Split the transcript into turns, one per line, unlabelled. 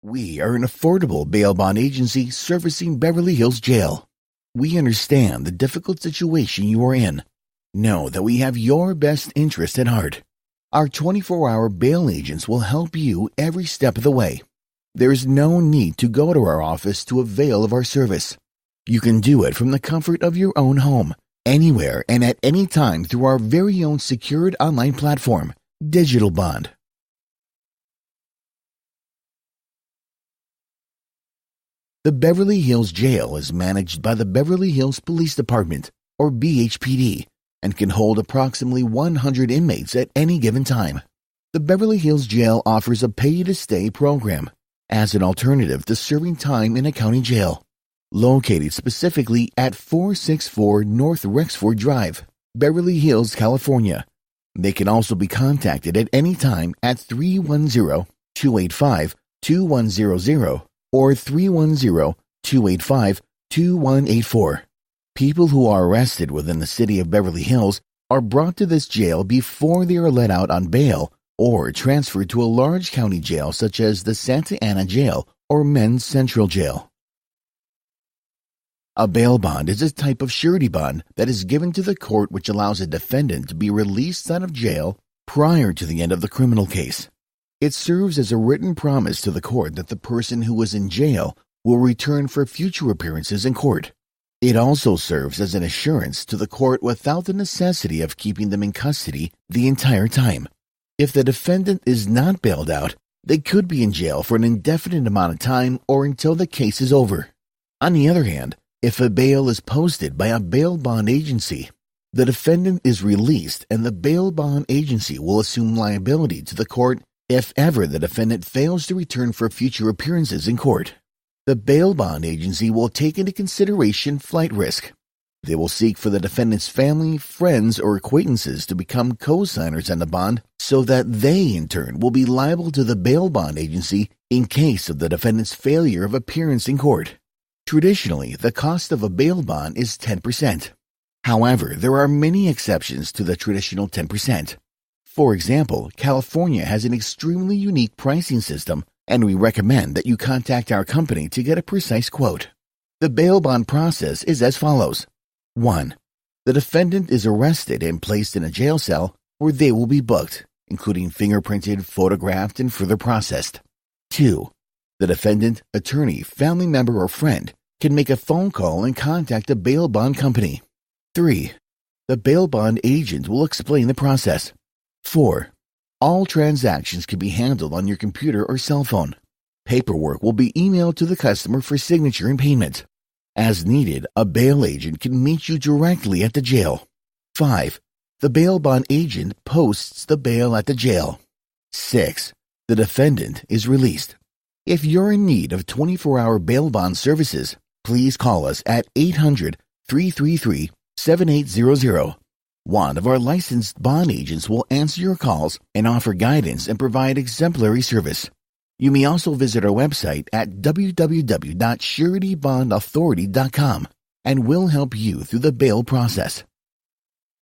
We are an affordable bail bond agency servicing Beverly Hills Jail. We understand the difficult situation you are in. Know that we have your best interest at heart. Our 24-hour bail agents will help you every step of the way. There is no need to go to our office to avail of our service. You can do it from the comfort of your own home, anywhere and at any time through our very own secured online platform, Digital Bond. The Beverly Hills Jail is managed by the Beverly Hills Police Department, or BHPD, and can hold approximately 100 inmates at any given time. The Beverly Hills Jail offers a pay-to-stay program as an alternative to serving time in a county jail. Located specifically at 464 North Rexford Drive, Beverly Hills, California. They can also be contacted at any time at 310-285-2100 or 310-285-2184. People who are arrested within the city of Beverly Hills are brought to this jail before they are let out on bail or transferred to a large county jail such as the Santa Ana Jail or Men's Central Jail. A bail bond is a type of surety bond that is given to the court which allows a defendant to be released out of jail prior to the end of the criminal case. It serves as a written promise to the court that the person who was in jail will return for future appearances in court. It also serves as an assurance to the court without the necessity of keeping them in custody the entire time. If the defendant is not bailed out, they could be in jail for an indefinite amount of time or until the case is over. On the other hand, if a bail is posted by a bail bond agency, the defendant is released and the bail bond agency will assume liability to the court if ever the defendant fails to return for future appearances in court. The bail bond agency will take into consideration flight risk. They will seek for the defendant's family, friends, or acquaintances to become co-signers on the bond so that they, in turn, will be liable to the bail bond agency in case of the defendant's failure of appearance in court. Traditionally, the cost of a bail bond is 10%. However, there are many exceptions to the traditional 10%. For example, California has an extremely unique pricing system, and we recommend that you contact our company to get a precise quote. The bail bond process is as follows. 1. The defendant is arrested and placed in a jail cell where they will be booked, including fingerprinted, photographed, and further processed. 2. The defendant, attorney, family member, or friend can make a phone call and contact a bail bond company. 3. The bail bond agent will explain the process. 4. All transactions can be handled on your computer or cell phone. Paperwork will be emailed to the customer for signature and payment. As needed, a bail agent can meet you directly at the jail. 5. The bail bond agent posts the bail at the jail. 6. The defendant is released. If you're in need of 24-hour bail bond services, please call us at 800-333-7800. One of our licensed bond agents will answer your calls and offer guidance and provide exemplary service. You may also visit our website at www.suretybondauthority.com and we'll help you through the bail process.